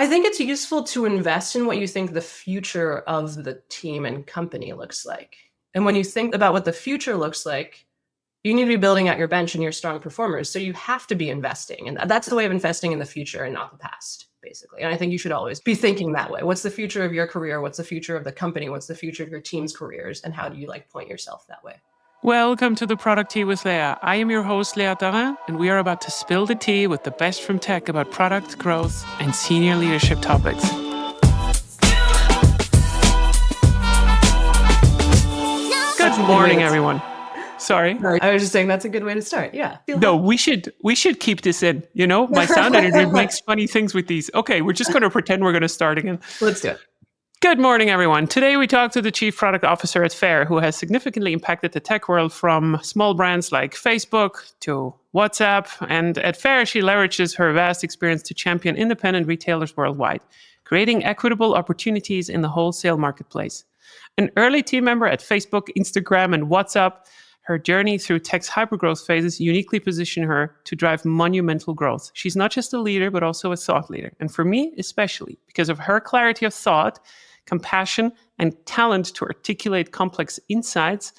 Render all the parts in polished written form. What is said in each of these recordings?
I think it's useful to invest in what you think the future of the team and company looks like. And when you think about what the future looks like, you need to be building out your bench and your strong performers. So you have to be investing. And that's the way of investing in the future and not the past, basically. And I think you should always be thinking that way. What's the future of your career? What's the future of the company? What's the future of your team's careers? And how do you point yourself that way? Welcome to the Product Tea with Leah. I am your host, Leah Tarin, and we are about to spill the tea with the best from tech about product growth and senior leadership topics. Good morning, everyone. Sorry. I was just saying that's a good way to start. Yeah. No, we should keep this in. My sound editor makes funny things with these. Okay, we're just going to pretend we're going to start again. Let's do it. Good morning, everyone. Today we talk to the Chief Product Officer at Faire, who has significantly impacted the tech world from small brands like Facebook to WhatsApp. And at Faire, she leverages her vast experience to champion independent retailers worldwide, creating equitable opportunities in the wholesale marketplace. An early team member at Facebook, Instagram, and WhatsApp, her journey through tech's hypergrowth phases uniquely position her to drive monumental growth. She's not just a leader, but also a thought leader. And for me, especially, because of her clarity of thought, compassion, and talent to articulate complex insights,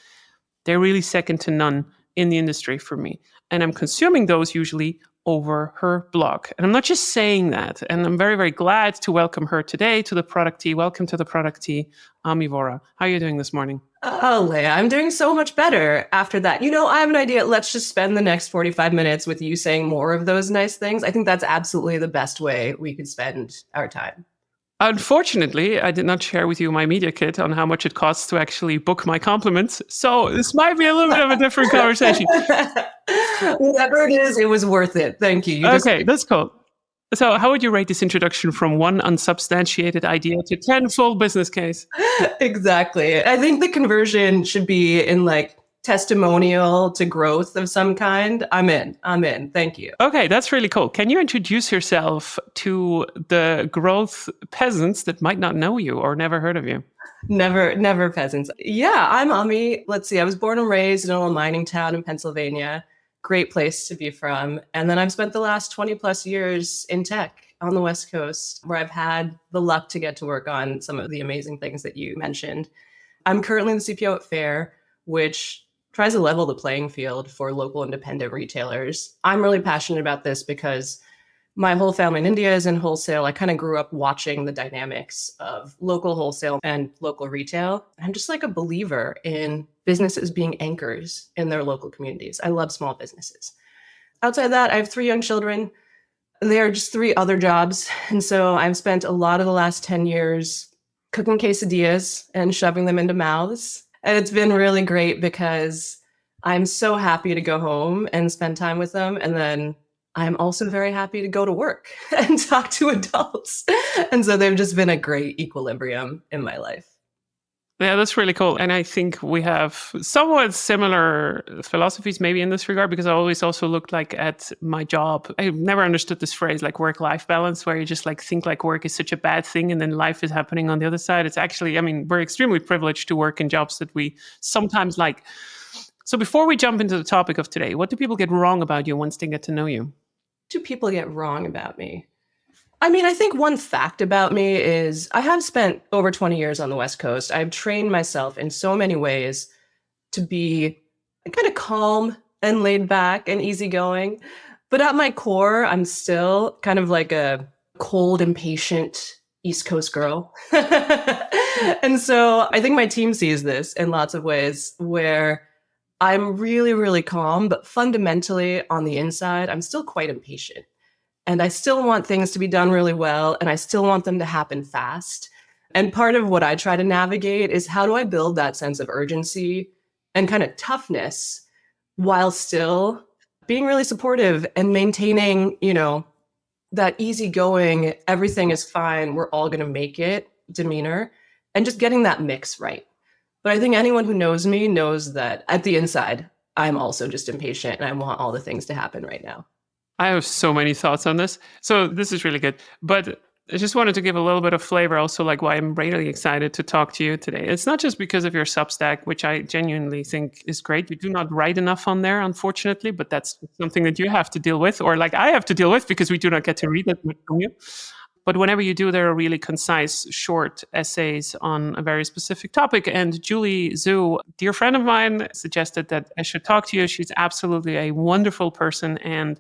they're really second to none in the industry for me. And I'm consuming those usually over her blog. And I'm not just saying that. And I'm very, very glad to welcome her today to the Product Tea. Welcome to the Product Tea, Vora. How are you doing this morning? Oh, Leah, I'm doing so much better after that. I have an idea. Let's just spend the next 45 minutes with you saying more of those nice things. I think that's absolutely the best way we could spend our time. Unfortunately, I did not share with you my media kit on how much it costs to actually book my compliments. So this might be a little bit of a different conversation. Whatever it is, it was worth it. Thank you. Okay, that's cool. So how would you rate this introduction from one unsubstantiated idea to 10 full business case? Exactly. I think the conversion should be in testimonial to growth of some kind. I'm in. Thank you. Okay, that's really cool. Can you introduce yourself to the growth peasants that might not know you or never heard of you? Never peasants. Yeah, I'm Ami. Let's see. I was born and raised in a little mining town in Pennsylvania. Great place to be from. And then I've spent the last 20 plus years in tech on the West Coast, where I've had the luck to get to work on some of the amazing things that you mentioned. I'm currently the CPO at Faire, which tries to level the playing field for local independent retailers. I'm really passionate about this because my whole family in India is in wholesale. I kind of grew up watching the dynamics of local wholesale and local retail. I'm just a believer in businesses being anchors in their local communities. I love small businesses. Outside of that, I have 3 young children. They are just 3 other jobs. And so I've spent a lot of the last 10 years cooking quesadillas and shoving them into mouths. And it's been really great because I'm so happy to go home and spend time with them. And then I'm also very happy to go to work and talk to adults. And so they've just been a great equilibrium in my life. Yeah, that's really cool. And I think we have somewhat similar philosophies maybe in this regard, because I always also looked at my job. I never understood this phrase work-life balance, where you just think work is such a bad thing and then life is happening on the other side. It's actually, we're extremely privileged to work in jobs that we sometimes like. So before we jump into the topic of today, what do people get wrong about you once they get to know you? Do people get wrong about me? I think one fact about me is I have spent over 20 years on the West Coast. I've trained myself in so many ways to be kind of calm and laid back and easygoing. But at my core, I'm still kind of a cold, impatient East Coast girl. And so I think my team sees this in lots of ways, where I'm really, really calm, but fundamentally on the inside, I'm still quite impatient. And I still want things to be done really well, and I still want them to happen fast. And part of what I try to navigate is, how do I build that sense of urgency and kind of toughness while still being really supportive and maintaining, that easygoing, everything is fine, we're all going to make it demeanor, and just getting that mix right. But I think anyone who knows me knows that at the inside, I'm also just impatient and I want all the things to happen right now. I have so many thoughts on this. So this is really good. But I just wanted to give a little bit of flavor also, why I'm really excited to talk to you today. It's not just because of your Substack, which I genuinely think is great. You do not write enough on there, unfortunately, but that's something that you have to deal with, or I have to deal with, because we do not get to read it from you. But whenever you do, there are really concise, short essays on a very specific topic. And Julie Zhu, dear friend of mine, suggested that I should talk to you. She's absolutely a wonderful person. And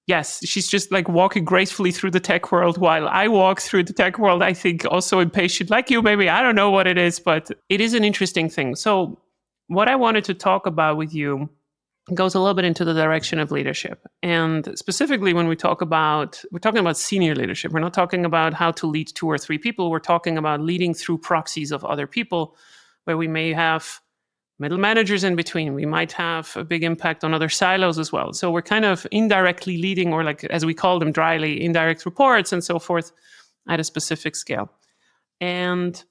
yes, she's just like walking gracefully through the tech world while I walk through the tech world. I think also impatient like you, maybe. I don't know what it is, but it is an interesting thing. So what I wanted to talk about with you goes a little bit into the direction of leadership. And specifically when we're talking about senior leadership. We're not talking about how to lead 2 or 3 people. We're talking about leading through proxies of other people, where we may have middle managers in between. We might have a big impact on other silos as well. So we're kind of indirectly leading, or like, as we call them dryly, indirect reports and so forth at a specific scale. And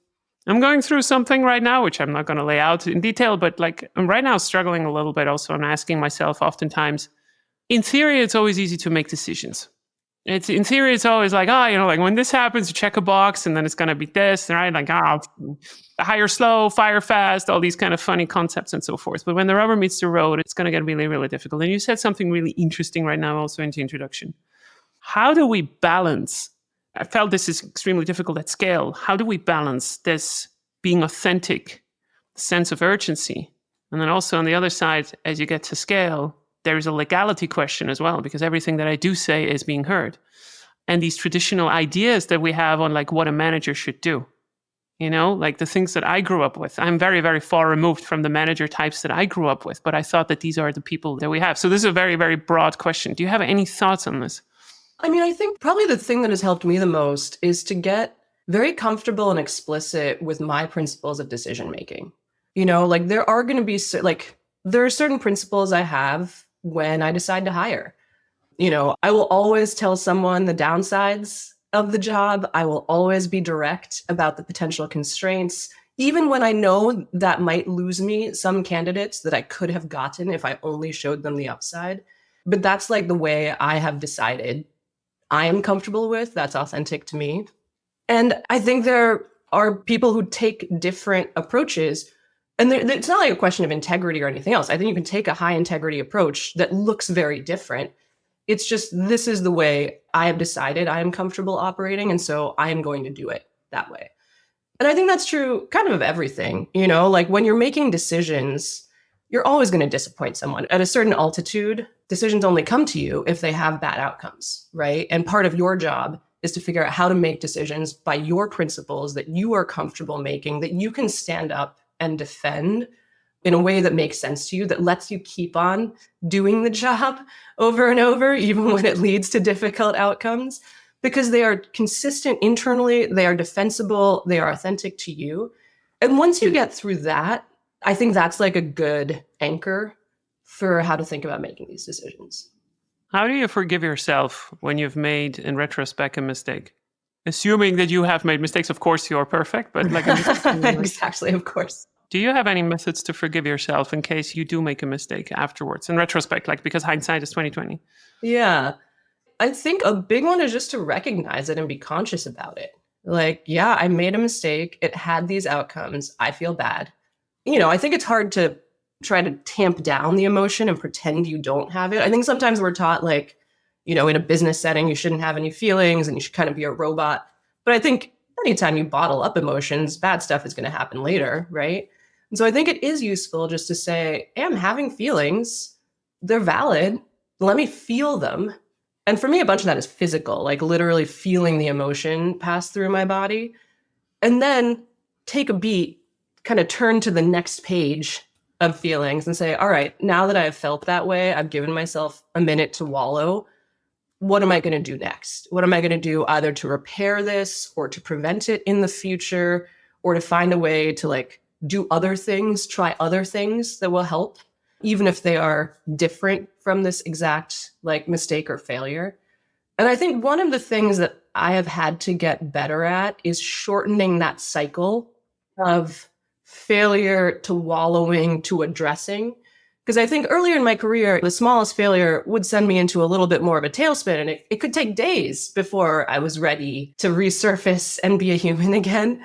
I'm going through something right now, which I'm not going to lay out in detail, but like I'm right now struggling a little bit also. I'm asking myself oftentimes, in theory, it's always easy to make decisions. In theory, it's always like, like when this happens, you check a box and then it's going to be this, right? Like, hire slow, fire fast, all these kind of funny concepts and so forth. But when the rubber meets the road, it's going to get really, really difficult. And you said something really interesting right now also in the introduction. How do we balance? I felt this is extremely difficult at scale. How do we balance this being authentic, sense of urgency? And then also on the other side, as you get to scale, there is a legality question as well, because everything that I do say is being heard. And these traditional ideas that we have on like what a manager should do, like the things that I grew up with. I'm very, very far removed from the manager types that I grew up with, but I thought that these are the people that we have. So this is a very, very broad question. Do you have any thoughts on this? I mean, I think probably the thing that has helped me the most is to get very comfortable and explicit with my principles of decision making. Like there are going to be there are certain principles I have when I decide to hire. I will always tell someone the downsides of the job. I will always be direct about the potential constraints, even when I know that might lose me some candidates that I could have gotten if I only showed them the upside. But that's like the way I have decided I am comfortable with. That's authentic to me. And I think there are people who take different approaches. And it's not like a question of integrity or anything else. I think you can take a high integrity approach that looks very different. It's just, this is the way I have decided I am comfortable operating. And so I am going to do it that way. And I think that's true kind of everything, like when you're making decisions, you're always going to disappoint someone. At a certain altitude, decisions only come to you if they have bad outcomes, right? And part of your job is to figure out how to make decisions by your principles that you are comfortable making, that you can stand up and defend in a way that makes sense to you, that lets you keep on doing the job over and over, even when it leads to difficult outcomes, because they are consistent internally, they are defensible, they are authentic to you. And once you get through that, I think that's like a good anchor for how to think about making these decisions. How do you forgive yourself when you've made, in retrospect, a mistake? Assuming that you have made mistakes, of course, you're perfect, but like exactly, of course. Do you have any methods to forgive yourself in case you do make a mistake afterwards, in retrospect, like because hindsight is 2020? Yeah, I think a big one is just to recognize it and be conscious about it. Like, yeah, I made a mistake. It had these outcomes. I feel bad. I think it's hard to try to tamp down the emotion and pretend you don't have it. I think sometimes we're taught like, in a business setting, you shouldn't have any feelings and you should kind of be a robot. But I think anytime you bottle up emotions, bad stuff is going to happen later, right? And so I think it is useful just to say, hey, I'm having feelings. They're valid. Let me feel them. And for me, a bunch of that is physical, like literally feeling the emotion pass through my body. And then take a beat, kind of turn to the next page of feelings and say, all right, now that I've felt that way, I've given myself a minute to wallow. What am I going to do next? What am I going to do either to repair this or to prevent it in the future or to find a way to like do other things, try other things that will help, even if they are different from this exact like mistake or failure. And I think one of the things that I have had to get better at is shortening that cycle of failure to wallowing to addressing. Because I think earlier in my career, the smallest failure would send me into a little bit more of a tailspin. And it could take days before I was ready to resurface and be a human again.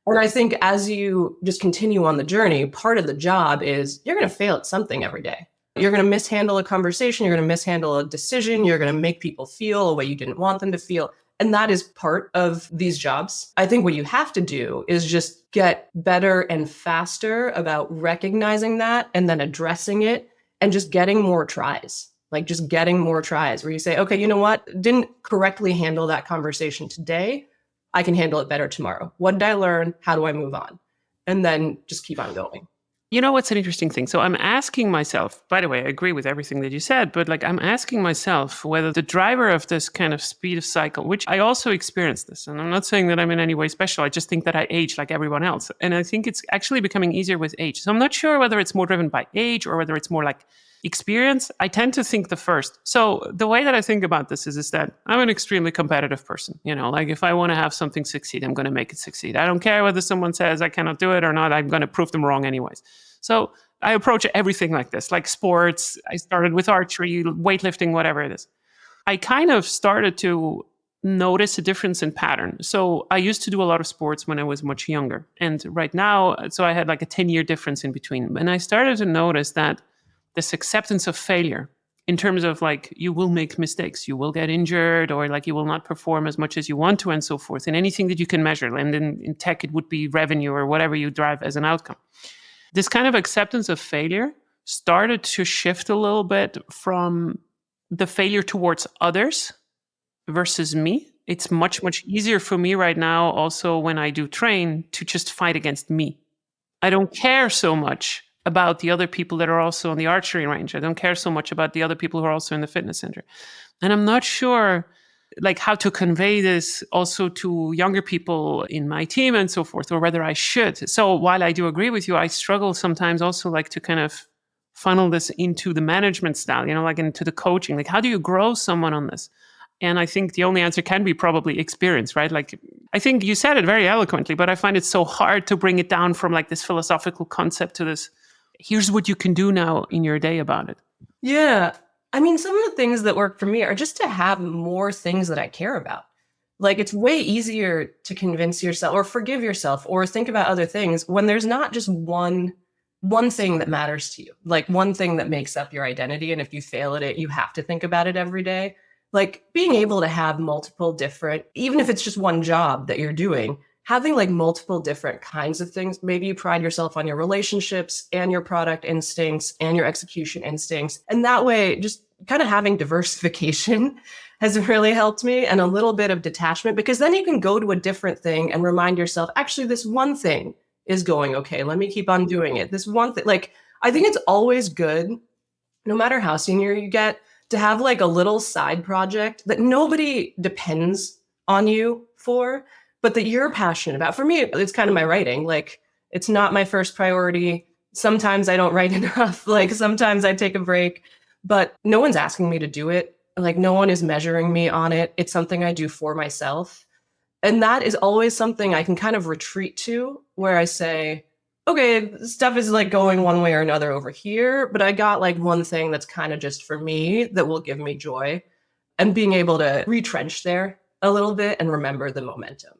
And I think as you just continue on the journey, part of the job is you're going to fail at something every day. You're going to mishandle a conversation. You're going to mishandle a decision. You're going to make people feel a way you didn't want them to feel. And that is part of these jobs. I think what you have to do is just get better and faster about recognizing that and then addressing it and just getting more tries. Like just getting more tries where you say, okay, you know what? Didn't correctly handle that conversation today. I can handle it better tomorrow. What did I learn? How do I move on? And then just keep on going. You know what's an interesting thing? So I'm asking myself, by the way, I agree with everything that you said, but like I'm asking myself whether the driver of this kind of speed of cycle, which I also experienced this, and I'm not saying that I'm in any way special, I just think that I age like everyone else. And I think it's actually becoming easier with age. So I'm not sure whether it's more driven by age or whether it's more like experience. I tend to think the first. So the way that I think about this is that I'm an extremely competitive person. You know, like if I want to have something succeed, I'm going to make it succeed. I don't care whether someone says I cannot do it or not. I'm going to prove them wrong anyways. So I approach everything like this, like sports. I started with archery, weightlifting, whatever it is. I kind of started to notice a difference in pattern. So I used to do a lot of sports when I was much younger. And right now, so I had like a 10-year difference in between. And I started to notice that this acceptance of failure in terms of like, you will make mistakes, you will get injured, or like you will not perform as much as you want to and so forth, and anything that you can measure. And in tech, it would be revenue or whatever you drive as an outcome. This kind of acceptance of failure started to shift a little bit from the failure towards others versus me. It's much, much easier for me right now, also when I do train, to just fight against me. I don't care so much about the other people that are also on the archery range. I don't care so much about the other people who are also in the fitness center. And I'm not sure like how to convey this also to younger people in my team and so forth, or whether I should. So while I do agree with you, I struggle sometimes also like to kind of funnel this into the management style, you know, like into the coaching. Like how do you grow someone on this? And I think the only answer can be probably experience, right? Like, I think you said it very eloquently, but I find it so hard to bring it down from like this philosophical concept to this, here's what you can do now in your day about it. Yeah. I mean, some of the things that work for me are just to have more things that I care about. Like it's way easier to convince yourself or forgive yourself or think about other things when there's not just one thing that matters to you, like one thing that makes up your identity. And if you fail at it, you have to think about it every day. Like being able to have multiple different, even if it's just one job that you're doing, having like multiple different kinds of things. Maybe you pride yourself on your relationships and your product instincts and your execution instincts. And that way, just kind of having diversification has really helped me, and a little bit of detachment, because then you can go to a different thing and remind yourself, actually, this one thing is going okay. Let me keep on doing it. This one thing, like, I think it's always good, no matter how senior you get, to have like a little side project that nobody depends on you for, but that you're passionate about. For me, it's kind of my writing. Like, it's not my first priority. Sometimes I don't write enough. Like, sometimes I take a break, but no one's asking me to do it. Like, no one is measuring me on it. It's something I do for myself. And that is always something I can kind of retreat to, where I say, okay, stuff is like going one way or another over here, but I got like one thing that's kind of just for me that will give me joy, and being able to retrench there a little bit and remember the momentum.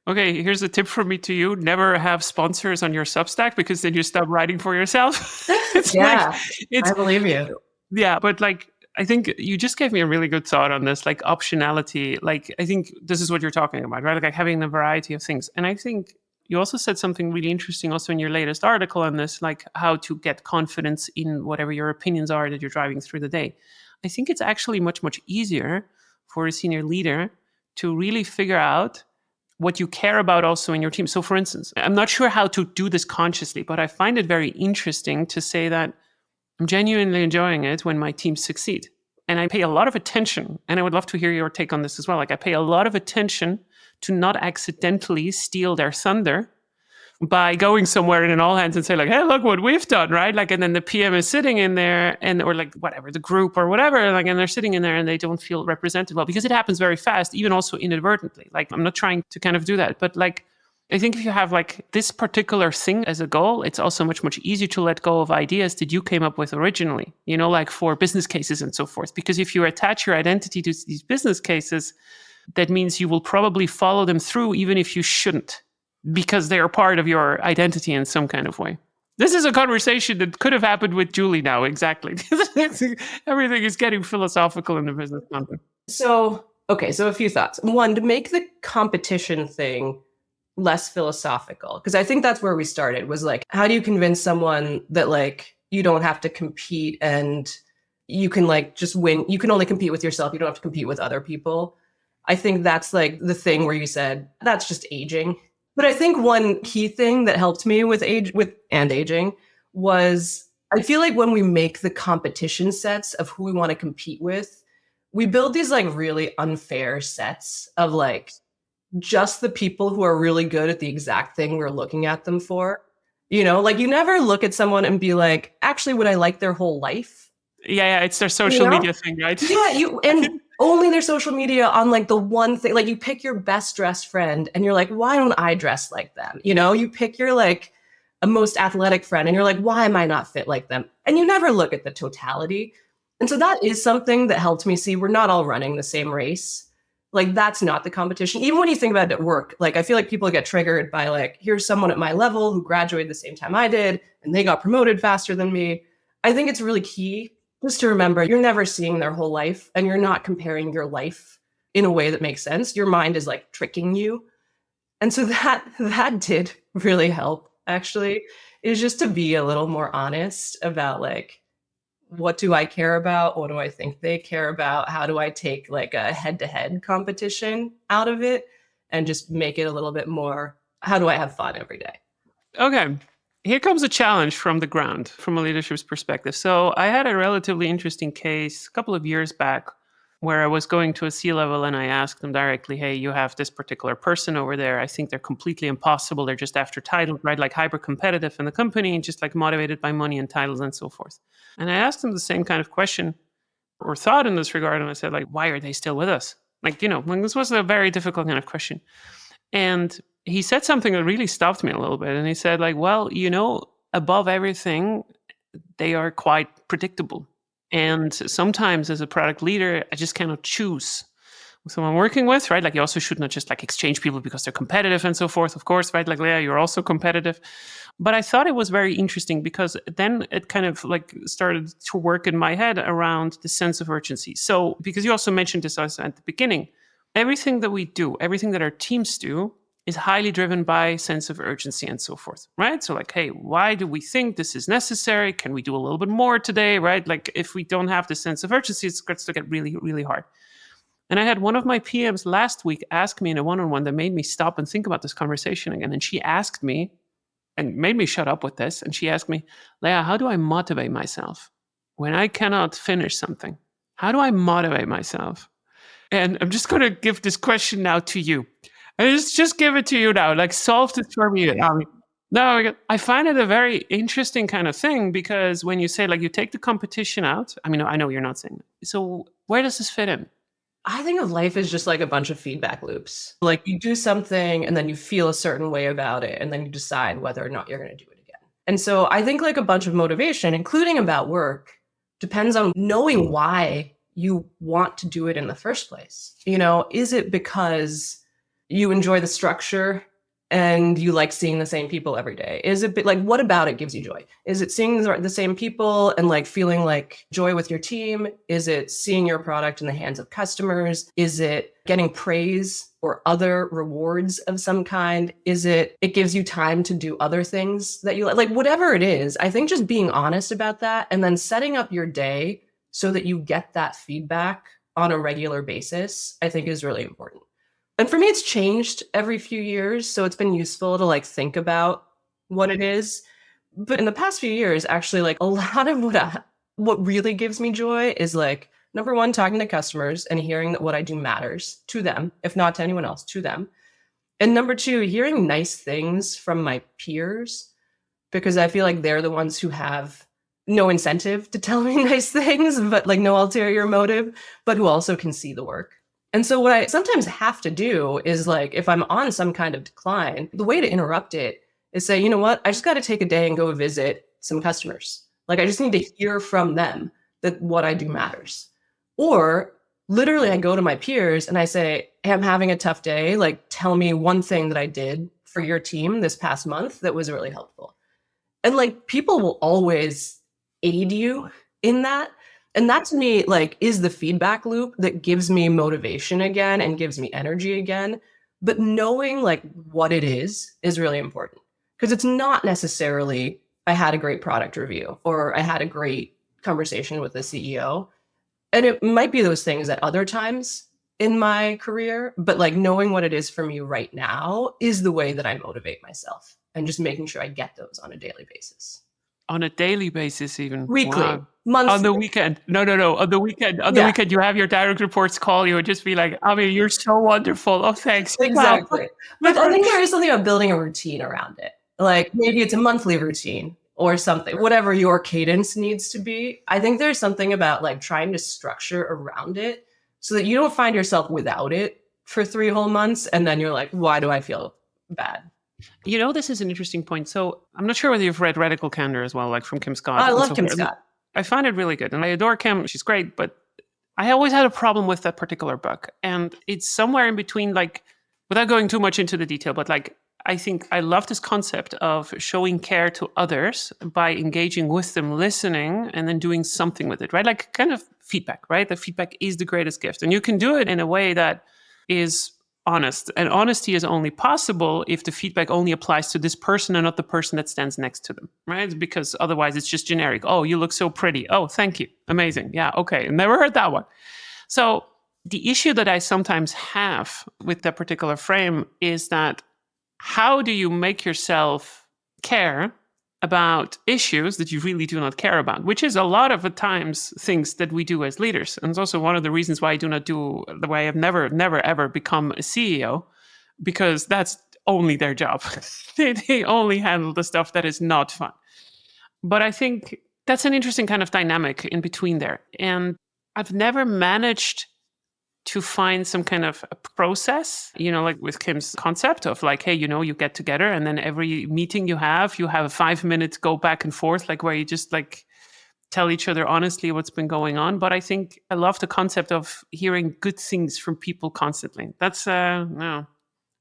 Okay, here's a tip from me to you. Never have sponsors on your Substack, because then you stop writing for yourself. Yeah, I believe you. Yeah, but like, I think you just gave me a really good thought on this, like optionality. Like, I think this is what you're talking about, right? Like having a variety of things. And I think you also said something really interesting also in your latest article on this, like how to get confidence in whatever your opinions are that you're driving through the day. I think it's actually much, much easier for a senior leader to really figure out what you care about also in your team. So for instance, I'm not sure how to do this consciously, but I find it very interesting to say that I'm genuinely enjoying it when my teams succeed. And I pay a lot of attention, and I would love to hear your take on this as well. Like, I pay a lot of attention to not accidentally steal their thunder by going somewhere in an all hands and say like, hey, look what we've done, right? Like, and then the PM is sitting in there, and or like whatever, the group or whatever, like, and they're sitting in there and they don't feel represented well, because it happens very fast, even also inadvertently. Like, I'm not trying to kind of do that, but like, I think if you have like this particular thing as a goal, it's also much, much easier to let go of ideas that you came up with originally, you know, like for business cases and so forth. Because if you attach your identity to these business cases, that means you will probably follow them through, even if you shouldn't, because they are part of your identity in some kind of way. This is a conversation that could have happened with Julie now, exactly. Everything is getting philosophical in the business context. So, Okay, so a few thoughts. One, to make the competition thing less philosophical, because I think that's where we started, was like, how do you convince someone that like you don't have to compete and you can like just win, you can only compete with yourself, you don't have to compete with other people. I think that's like the thing where you said that's just aging. But I think one key thing that helped me with aging was, I feel like when we make the competition sets of who we want to compete with, we build these like really unfair sets of like just the people who are really good at the exact thing we're looking at them for. You know, like you never look at someone and be like, actually, would I like their whole life? Yeah, it's their You social know? media thing, right? Yeah, you and only their social media on like the one thing, like you pick your best dressed friend and you're like, why don't I dress like them? You know, you pick your like a most athletic friend and you're like, why am I not fit like them? And you never look at the totality. And so that is something that helped me see we're not all running the same race. Like that's not the competition. Even when you think about it at work, like I feel like people get triggered by like, here's someone at my level who graduated the same time I did and they got promoted faster than me. I think it's really key just to remember you're never seeing their whole life and you're not comparing your life in a way that makes sense. Your mind is like tricking you. And so that did really help actually, is just to be a little more honest about like, what do I care about? What do I think they care about? How do I take like a head-to-head competition out of it and just make it a little bit more, how do I have fun every day? Okay. Here comes a challenge from the ground, from a leadership's perspective. So I had a relatively interesting case a couple of years back where I was going to a C level and I asked them directly, hey, you have this particular person over there. I think they're completely impossible. They're just after titles, right? Like hyper competitive in the company, just like motivated by money and titles and so forth. And I asked them the same kind of question or thought in this regard. And I said, like, why are they still with us? Like, like this was a very difficult kind of question. And he said something that really stopped me a little bit. And he said, like, well, above everything, they are quite predictable. And sometimes as a product leader, I just cannot choose someone I'm working with, right? Like you also should not just like exchange people because they're competitive and so forth, of course, right? Like, yeah, you're also competitive. But I thought it was very interesting because then it kind of like started to work in my head around the sense of urgency. So, because you also mentioned this also at the beginning, everything that we do, everything that our teams do is highly driven by sense of urgency and so forth, right? So like, hey, why do we think this is necessary? Can we do a little bit more today, right? Like if we don't have the sense of urgency, it starts to get really, really hard. And I had one of my PMs last week ask me in a one-on-one that made me stop and think about this conversation again. And she asked me and made me shut up with this. And she asked me, Leah, how do I motivate myself when I cannot finish something? How do I motivate myself? And I'm just going to give this question now to you. I just give it to you now. Like solve this for me. No, I find it a very interesting kind of thing because when you say like you take the competition out, I mean, I know you're not saying that. So where does this fit in? I think of life as just like a bunch of feedback loops. Like you do something and then you feel a certain way about it and then you decide whether or not you're going to do it again. And so I think like a bunch of motivation, including about work, depends on knowing why you want to do it in the first place. You know, is it because you enjoy the structure and you like seeing the same people every day? Is it like, what about it gives you joy? Is it seeing the same people and like feeling like joy with your team? Is it seeing your product in the hands of customers? Is it getting praise or other rewards of some kind? Is it gives you time to do other things that you like? Whatever it is, I think just being honest about that and then setting up your day so that you get that feedback on a regular basis, I think is really important. And for me, it's changed every few years. So it's been useful to like think about what it is. But in the past few years, actually, like a lot of what really gives me joy is like, number one, talking to customers and hearing that what I do matters to them, if not to anyone else, to them. And number two, hearing nice things from my peers, because I feel like they're the ones who have no incentive to tell me nice things, but like no ulterior motive, but who also can see the work. And so what I sometimes have to do is like, if I'm on some kind of decline, the way to interrupt it is say, you know what, I just got to take a day and go visit some customers. Like I just need to hear from them that what I do matters. Or literally I go to my peers and I say, hey, I'm having a tough day. Like tell me one thing that I did for your team this past month that was really helpful. And like people will always aid you in that. And that to me, like, is the feedback loop that gives me motivation again and gives me energy again. But knowing like what it is really important, because it's not necessarily I had a great product review or I had a great conversation with the CEO. And it might be those things at other times in my career, but like knowing what it is for me right now is the way that I motivate myself and just making sure I get those on a daily basis. On a daily basis, even. Weekly, Wow. On monthly. the weekend. No, no, no. On the weekend. On the Yeah, weekend, you have your direct reports call you and just be like, I mean, you're so wonderful. Oh, thanks. Wow. exactly. But I think there is something about building a routine around it. Like maybe it's a monthly routine or something, whatever your cadence needs to be. I think there's something about like trying to structure around it so that you don't find yourself without it for 3 whole months. And then you're like, why do I feel bad? You know, this is an interesting point. So I'm not sure whether you've read Radical Candor as well, like from Kim Scott I and love so Kim forth. Scott. I find it really good. And I adore Kim. She's great. But I always had a problem with that particular book. And it's somewhere in between, like, without going too much into the detail, but like, I think I love this concept of showing care to others by engaging with them, listening, and then doing something with it, right? Like kind of feedback, right? The feedback is the greatest gift. And you can do it in a way that is honest. And honesty is only possible if the feedback only applies to this person and not the person that stands next to them, right? Because otherwise it's just generic. Oh, you look so pretty. Oh, thank you. Amazing. Yeah, okay. Never heard that one. So the issue that I sometimes have with that particular frame is that how do you make yourself care about issues that you really do not care about, which is a lot of the times things that we do as leaders. And it's also one of the reasons why I do not do the way I've never, ever become a CEO, because that's only their job. They only handle the stuff that is not fun. But I think that's an interesting kind of dynamic in between there. And I've never managed to find some kind of a process, like with Kim's concept of like, hey, you get together and then every meeting you have a 5 minutes go back and forth, like where you just like tell each other honestly what's been going on. But I think I love the concept of hearing good things from people constantly. That's, no,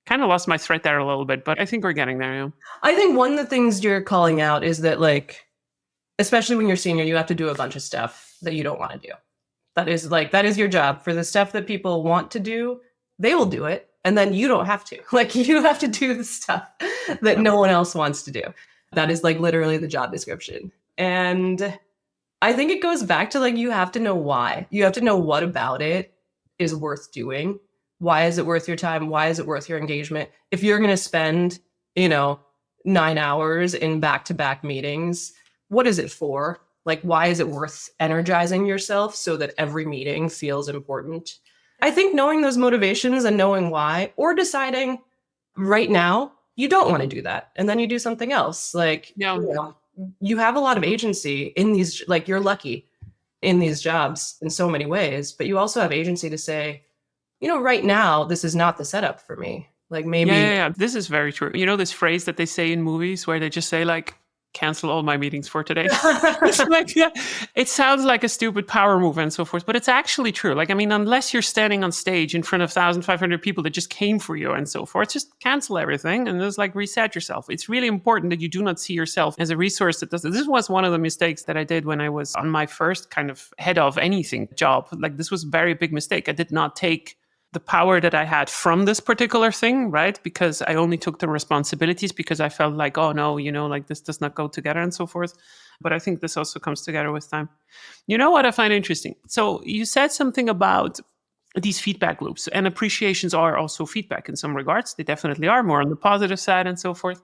kind of lost my thread there a little bit, but I think we're getting there. Yeah. I think one of the things you're calling out is that like, especially when you're senior, you have to do a bunch of stuff that you don't want to do. That is your job. For the stuff that people want to do, they will do it. And then you don't have to. Like you have to do the stuff that no one else wants to do. That is like literally the job description. And I think it goes back to like you have to know why. You have to know what about it is worth doing. Why is it worth your time? Why is it worth your engagement? If you're going to spend, 9 hours in back-to-back meetings, what is it for? Like, why is it worth energizing yourself so that every meeting feels important? I think knowing those motivations and knowing why, or deciding right now, you don't want to do that. And then you do something else. Like, Yeah. You have a lot of agency in these, like, you're lucky in these jobs in so many ways, but you also have agency to say, right now, this is not the setup for me. Like, maybe. Yeah. This is very true. You know this phrase that they say in movies where they just say like, cancel all my meetings for today. It's like, yeah, it sounds like a stupid power move and so forth, but it's actually true. Like, I mean, unless you're standing on stage in front of 1,500 people that just came for you and so forth, just cancel everything and just like reset yourself. It's really important that you do not see yourself as a resource that does it. This was one of the mistakes that I did when I was on my first kind of head of anything job. Like, this was a very big mistake. I did not take the power that I had from this particular thing, right? Because I only took the responsibilities because I felt like, oh no, like this does not go together and so forth. But I think this also comes together with time. You know what I find interesting? So you said something about these feedback loops, and appreciations are also feedback in some regards. They definitely are more on the positive side and so forth.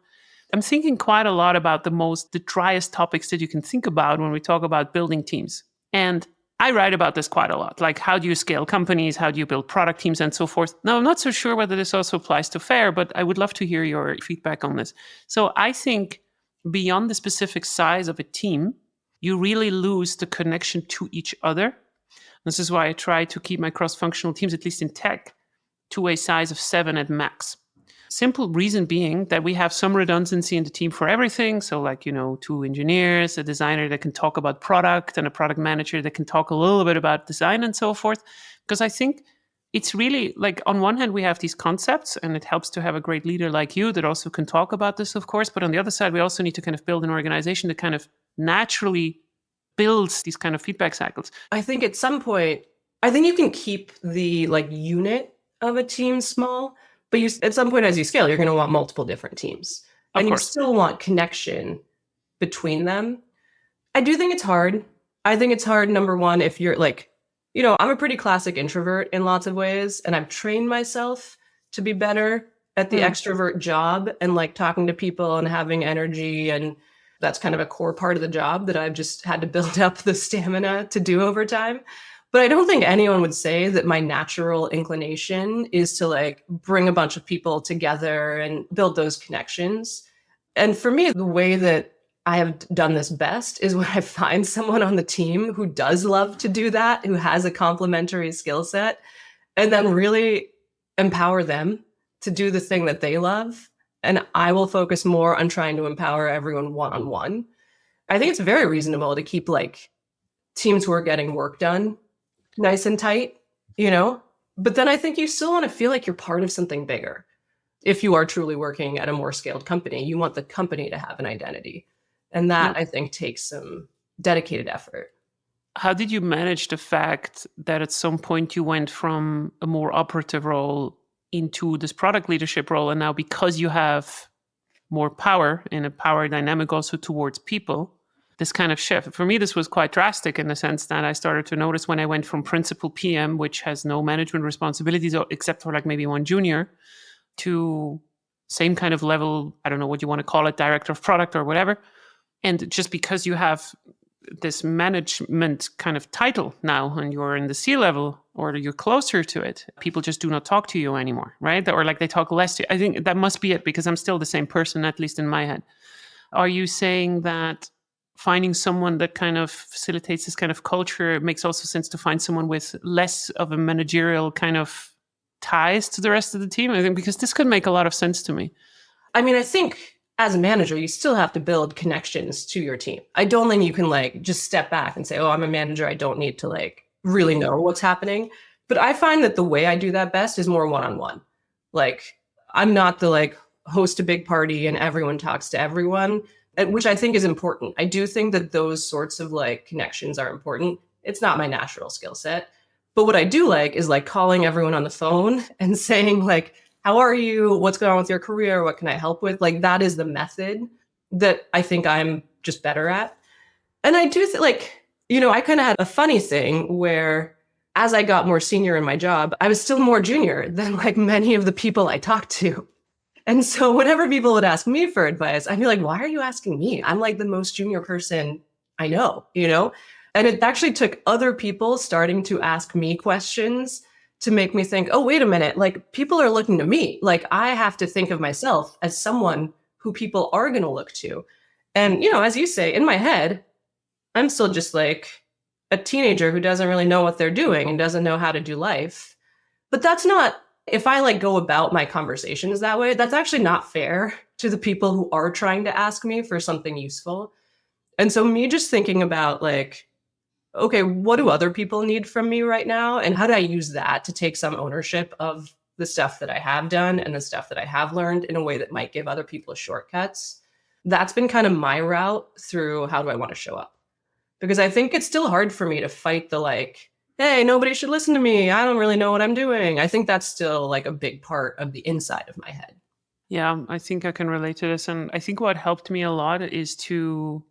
I'm thinking quite a lot about the driest topics that you can think about when we talk about building teams. And I write about this quite a lot. Like, how do you scale companies? How do you build product teams and so forth? Now, I'm not so sure whether this also applies to Faire, but I would love to hear your feedback on this. So I think beyond the specific size of a team, you really lose the connection to each other. This is why I try to keep my cross-functional teams, at least in tech, to a size of 7 at max. Simple reason being that we have some redundancy in the team for everything. So like, 2 engineers, a designer that can talk about product, and a product manager that can talk a little bit about design and so forth. Because I think it's really like, on one hand, we have these concepts and it helps to have a great leader like you that also can talk about this, of course. But on the other side, we also need to kind of build an organization that kind of naturally builds these kind of feedback cycles? I think at some point, I think you can keep the like unit of a team small, but you at some point as you scale, you're going to want multiple different teams, Of and you course. still want connection between them. I do think it's hard. I think it's hard, number one, if you're like, I'm a pretty classic introvert in lots of ways, and I've trained myself to be better at the Mm. extrovert job and like talking to people and having energy. And that's kind of a core part of the job that I've just had to build up the stamina to do over time. But I don't think anyone would say that my natural inclination is to like bring a bunch of people together and build those connections. And for me, the way that I have done this best is when I find someone on the team who does love to do that, who has a complementary skill set, and then really empower them to do the thing that they love. And I will focus more on trying to empower everyone one on one. I think it's very reasonable to keep like teams who are getting work done nice and tight, you know? But then I think you still want to feel like you're part of something bigger. If you are truly working at a more scaled company, you want the company to have an identity. And that Yep. I think takes some dedicated effort. How did you manage the fact that at some point you went from a more operative role into this product leadership role, and now because you have more power in a power dynamic also towards people, this kind of shift? For me, this was quite drastic in the sense that I started to notice when I went from principal PM, which has no management responsibilities except for like maybe one junior, to same kind of level, I don't know what you want to call it, director of product or whatever. And just because you have this management kind of title now and you're in the C level or you're closer to it, people just do not talk to you anymore, right? Or like they talk less to you. I think that must be it because I'm still the same person, at least in my head. Are you saying that finding someone that kind of facilitates this kind of culture, it makes also sense to find someone with less of a managerial kind of ties to the rest of the team? I think because this could make a lot of sense to me. I mean, I think as a manager, you still have to build connections to your team. I don't think you can like just step back and say, oh, I'm a manager. I don't need to like really know what's happening. But I find that the way I do that best is more one on one. Like, I'm not the like host a big party and everyone talks to everyone, which I think is important. I do think that those sorts of like connections are important. It's not my natural skill set. But what I do like is like calling everyone on the phone and saying, like, how are you? What's going on with your career? What can I help with? Like, that is the method that I think I'm just better at. And I do like, I kind of had a funny thing where as I got more senior in my job, I was still more junior than like many of the people I talked to. And so whenever people would ask me for advice, I'd be like, why are you asking me? I'm like the most junior person I know? And it actually took other people starting to ask me questions to make me think, oh, wait a minute, like people are looking to me. Like I have to think of myself as someone who people are going to look to. And, as you say, in my head, I'm still just like a teenager who doesn't really know what they're doing and doesn't know how to do life. But that's not, if I like go about my conversations that way, that's actually not fair to the people who are trying to ask me for something useful. And so me just thinking about like, okay, what do other people need from me right now? And how do I use that to take some ownership of the stuff that I have done and the stuff that I have learned in a way that might give other people shortcuts? That's been kind of my route through how do I want to show up? Because I think it's still hard for me to fight the like, hey, nobody should listen to me. I don't really know what I'm doing. I think that's still like a big part of the inside of my head. Yeah, I think I can relate to this. And I think what helped me a lot is to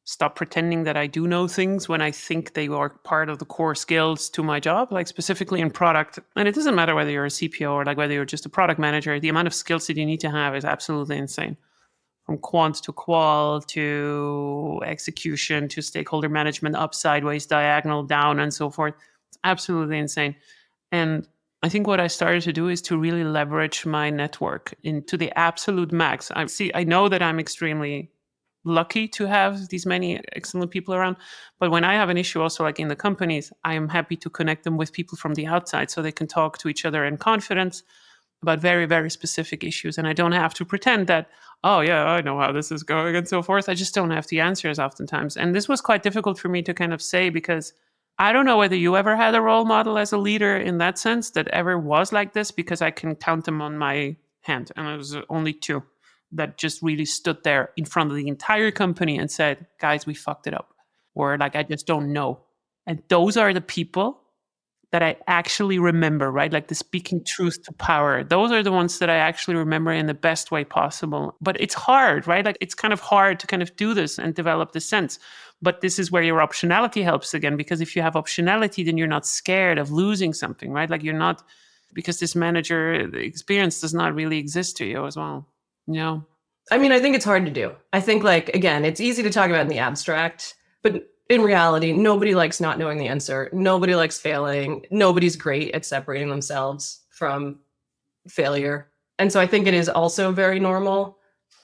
stop pretending that I do know things when I think they are part of the core skills to my job, like specifically in product. And it doesn't matter whether you're a CPO or like whether you're just a product manager, the amount of skills that you need to have is absolutely insane. From quant to qual to execution to stakeholder management, up, sideways, diagonal, down, and so forth. It's absolutely insane. And I think what I started to do is to really leverage my network into the absolute max. I know that I'm extremely lucky to have these many excellent people around, but when I have an issue also like in the companies, I am happy to connect them with people from the outside so they can talk to each other in confidence about very, very specific issues. And I don't have to pretend that, oh, yeah, I know how this is going and so forth. I just don't have the answers oftentimes. And this was quite difficult for me to kind of say because I don't know whether you ever had a role model as a leader in that sense that ever was like this, because I can count them on my hand. And it was only two that just really stood there in front of the entire company and said, guys, we fucked it up. or like, I just don't know. And those are the people that I actually remember, right? Like the speaking truth to power. Those are the ones that I actually remember in the best way possible. But it's hard, right? Like it's kind of hard to kind of do this and develop the sense. But this is where your optionality helps again, because if you have optionality, then you're not scared of losing something, right? Like you're not, because this manager experience does not really exist to you as well. You know? I mean, I think it's hard to do. I think, like, again, it's easy to talk about in the abstract, but in reality, nobody likes not knowing the answer. Nobody likes failing. Nobody's great at separating themselves from failure. And so I think it is also very normal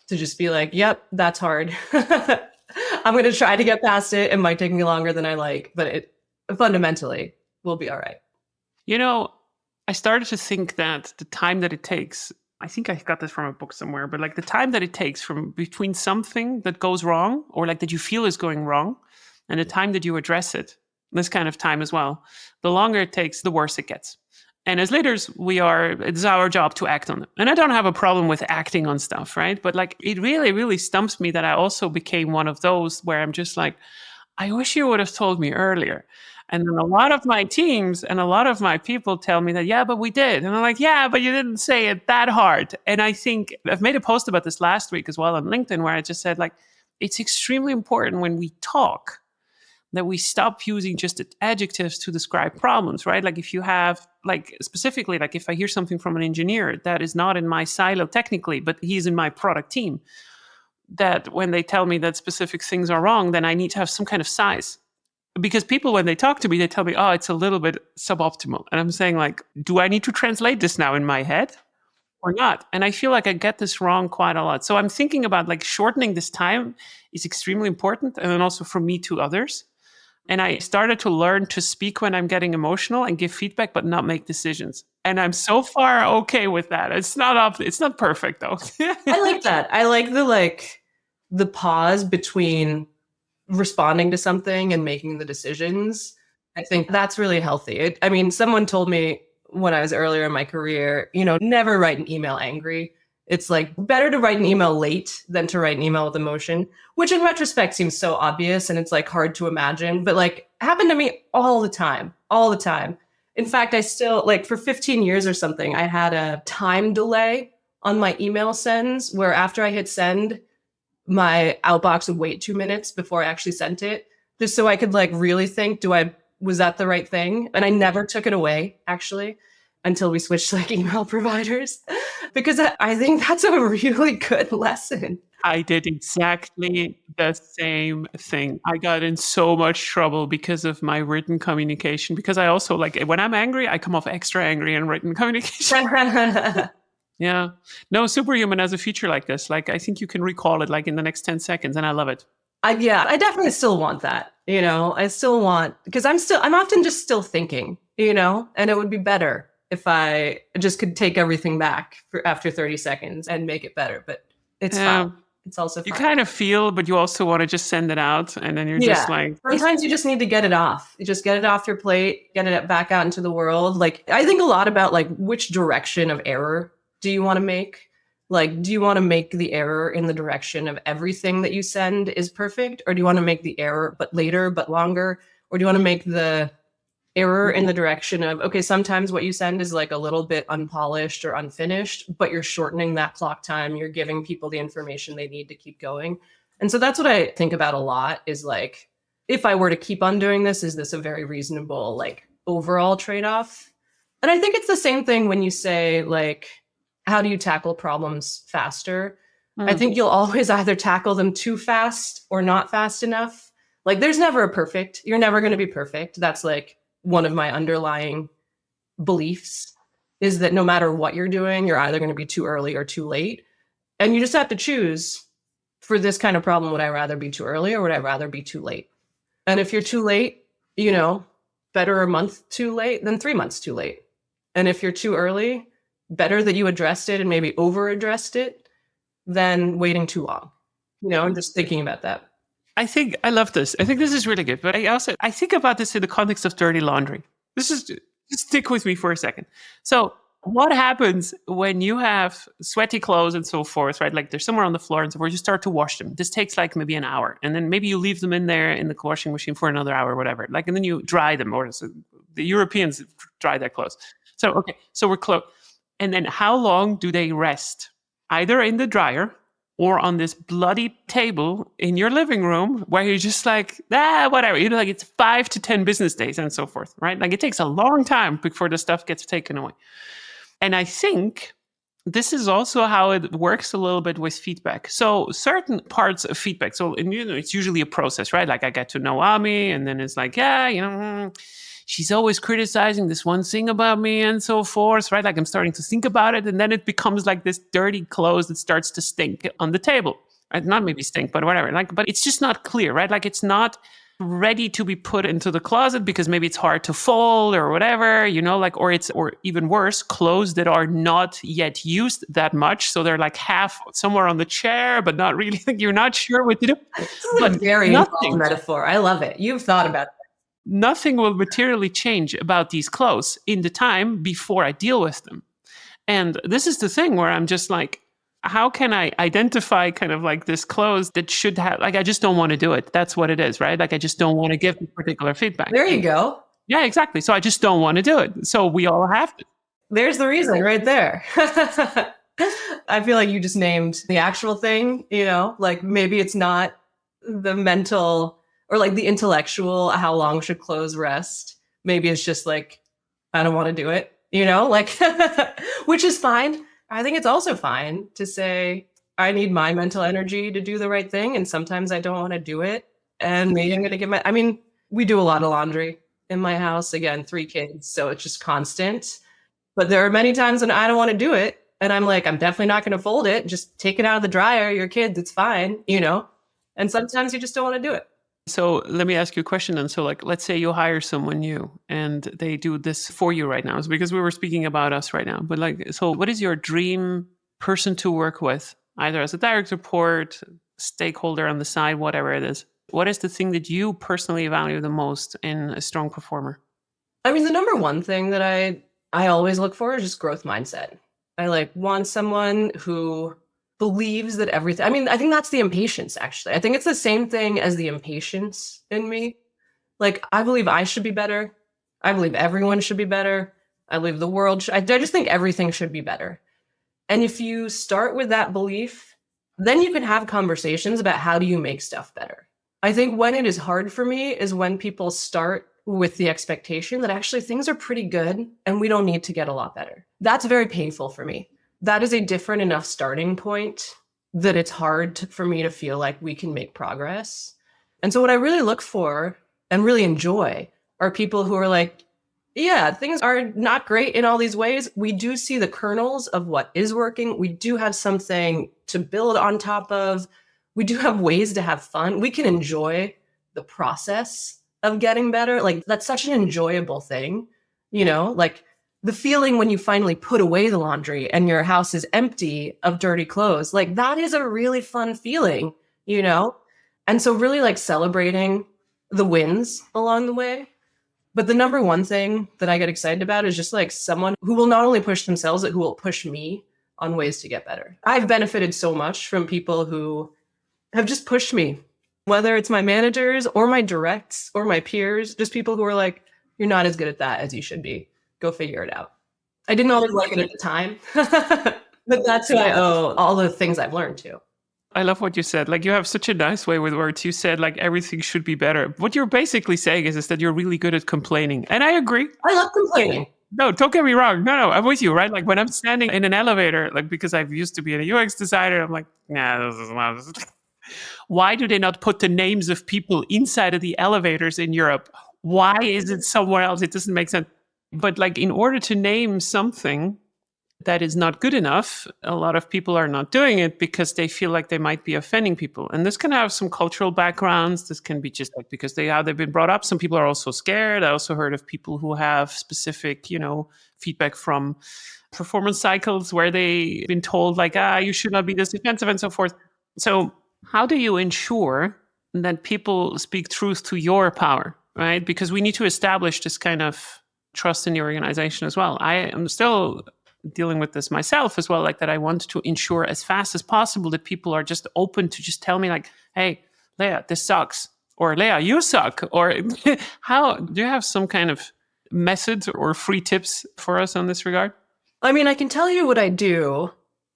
to just be like, yep, that's hard. I'm going to try to get past it. It might take me longer than I like, but it fundamentally will be all right. You know, I started to think that the time that it takes, I think I got this from a book somewhere, but like the time that it takes from between something that goes wrong or like that you feel is going wrong and the time that you address it, this kind of time as well, the longer it takes, the worse it gets. And as leaders, it's our job to act on it. And I don't have a problem with acting on stuff, right? But like it really, really stumps me that I also became one of those where I'm just like, I wish you would have told me earlier. And then a lot of my teams and a lot of my people tell me that, yeah, but we did. And I'm like, yeah, but you didn't say it that hard. And I think I've made a post about this last week as well on LinkedIn where I just said, like, it's extremely important when we talk that we stop using just adjectives to describe problems, right? Like if you have, like specifically, like if I hear something from an engineer that is not in my silo technically, but he's in my product team, that when they tell me that specific things are wrong, then I need to have some kind of size. Because people, when they talk to me, they tell me, oh, it's a little bit suboptimal. And I'm saying, like, do I need to translate this now in my head or not? And I feel like I get this wrong quite a lot. So I'm thinking about like shortening this time is extremely important. And then also for me to others. And I started to learn to speak when I'm getting emotional and give feedback, but not make decisions. And I'm so far okay with that. It's not perfect though. I like that. I like the pause between responding to something and making the decisions. I think that's really healthy. I mean, someone told me when I was earlier in my career, never write an email angry. It's like better to write an email late than to write an email with emotion, which in retrospect seems so obvious and it's like hard to imagine, but like happened to me all the time, all the time. In fact, I still, like, for 15 years or something, I had a time delay on my email sends where after I hit send, my outbox would wait 2 minutes before I actually sent it, just so I could like really think, was that the right thing? And I never took it away, actually, until we switched to like email providers, because I think that's a really good lesson. I did exactly the same thing. I got in so much trouble because of my written communication, because I also, like, when I'm angry, I come off extra angry in written communication. Yeah. No, Superhuman has a feature like this. Like, I think you can recall it like in the next 10 seconds, and I love it. I definitely still want that. I still want, because I'm often just still thinking, and it would be better if I just could take everything back after 30 seconds and make it better. But it's fine. It's also fine. You kind of feel, but you also want to just send it out, and then you're just like... Sometimes you just need to get it off. You just get it off your plate, get it back out into the world. Like, I think a lot about like which direction of error do you want to make? Like, do you want to make the error in the direction of everything that you send is perfect? Or do you want to make the error but later, but longer? Or do you want to make the error in the direction of, okay, sometimes what you send is like a little bit unpolished or unfinished, but you're shortening that clock time. You're giving people the information they need to keep going. And so that's what I think about a lot, is like, if I were to keep on doing this, is this a very reasonable, like, overall trade-off? And I think it's the same thing when you say, like, how do you tackle problems faster? I think you'll always either tackle them too fast or not fast enough. Like, there's never a perfect. You're never going to be perfect. That's like one of my underlying beliefs, is that no matter what you're doing, you're either going to be too early or too late. And you just have to choose, for this kind of problem, would I rather be too early or would I rather be too late? And if you're too late, better a month too late than 3 months too late. And if you're too early, better that you addressed it and maybe over addressed it than waiting too long. I'm just thinking about that. I love this. I think this is really good. But I think about this in the context of dirty laundry. Just stick with me for a second. So what happens when you have sweaty clothes and so forth, right? Like they're somewhere on the floor and so forth, you start to wash them. This takes like maybe an hour. And then maybe you leave them in there in the washing machine for another hour or whatever. Like, and then you dry them, or so the Europeans dry their clothes. So, okay, so we're close. And then how long do they rest? Either in the dryer or on this bloody table in your living room where you're just like, whatever. You know, like it's 5 to 10 business days and so forth, right? Like it takes a long time before the stuff gets taken away. And I think this is also how it works a little bit with feedback. So certain parts of feedback, so and, you know, it's usually a process, right? Like I get to know Ami, and then it's like, yeah, you know, she's always criticizing this one thing about me and so forth, right? Like I'm starting to think about it, and then it becomes like this dirty clothes that starts to stink on the table. Right? Not maybe stink, but whatever. Like, but it's just not clear, right? Like it's not ready to be put into the closet because maybe it's hard to fold or whatever, you know, like, or even worse, clothes that are not yet used that much. So they're like half somewhere on the chair, but not really, you're not sure what to do. This is a But very involved metaphor. I love it. You've thought about that. nothing will materially change about these clothes in the time before I deal with them. And this is the thing where I'm just like, how can I identify kind of like this clothes that should have, like, I just don't want to do it. That's what it is, right? Like, I just don't want to give particular feedback. There you go. Yeah, exactly. So I just don't want to do it. So we all have to. There's the reason right there. I feel like you just named the actual thing, you know, like maybe it's not the mental or like the intellectual, how long should clothes rest? Maybe it's just like, I don't want to do it, you know, like, which is fine. I think it's also fine to say, I need my mental energy to do the right thing. And sometimes I don't want to do it. And maybe I'm going to give I mean, we do a lot of laundry in my house. Again, 3 kids. So it's just constant. But there are many times when I don't want to do it. And I'm like, I'm definitely not going to fold it. Just take it out of the dryer. Your kids, it's fine, you know? And sometimes you just don't want to do it. So let me ask you a question then. So like, let's say you hire someone new and they do this for you right now. It's because we were speaking about us right now. But like, so what is your dream person to work with? Either as a direct report, stakeholder on the side, whatever it is. What is the thing that you personally value the most in a strong performer? I mean, the number one thing that I always look for is just growth mindset. I like want someone who believes that everything, I mean, I think that's the impatience actually. I think it's the same thing as the impatience in me. Like I believe I should be better. I believe everyone should be better. I believe the world I just think everything should be better. And if you start with that belief, then you can have conversations about how do you make stuff better. I think when it is hard for me is when people start with the expectation that actually things are pretty good and we don't need to get a lot better. That's very painful for me. That is a different enough starting point that it's hard for me to feel like we can make progress. And so what I really look for and really enjoy are people who are like, yeah, things are not great in all these ways. We do see the kernels of what is working. We do have something to build on top of. We do have ways to have fun. We can enjoy the process of getting better. Like that's such an enjoyable thing, you know, like the feeling when you finally put away the laundry and your house is empty of dirty clothes, like that is a really fun feeling, you know? And so really like celebrating the wins along the way. But the number one thing that I get excited about is just like someone who will not only push themselves, but who will push me on ways to get better. I've benefited so much from people who have just pushed me, whether it's my managers or my directs or my peers, just people who are like, you're not as good at that as you should be. Go figure it out. I didn't always like it at the time, but that's who I owe all the things I've learned to. I love what you said. Like you have such a nice way with words. You said like everything should be better. What you're basically saying is that you're really good at complaining. And I agree. I love complaining. No, don't get me wrong. No, I'm with you, right? Like when I'm standing in an elevator, like because I've used to be a UX designer, I'm like, nah, this is not. Why do they not put the names of people inside of the elevators in Europe? Why is it somewhere else? It doesn't make sense. But like in order to name something that is not good enough, a lot of people are not doing it because they feel like they might be offending people. And this can have some cultural backgrounds. This can be just like because how they've been brought up. Some people are also scared. I also heard of people who have specific, feedback from performance cycles where they've been told like, you should not be this defensive and so forth. So how do you ensure that people speak truth to your power, right? Because we need to establish this kind of trust in the organization as well. I am still dealing with this myself as well, like that I want to ensure as fast as possible that people are just open to just tell me like, hey, Leah, this sucks, or Leah, you suck, or how do you have some kind of methods or free tips for us on this regard? I mean, I can tell you what I do.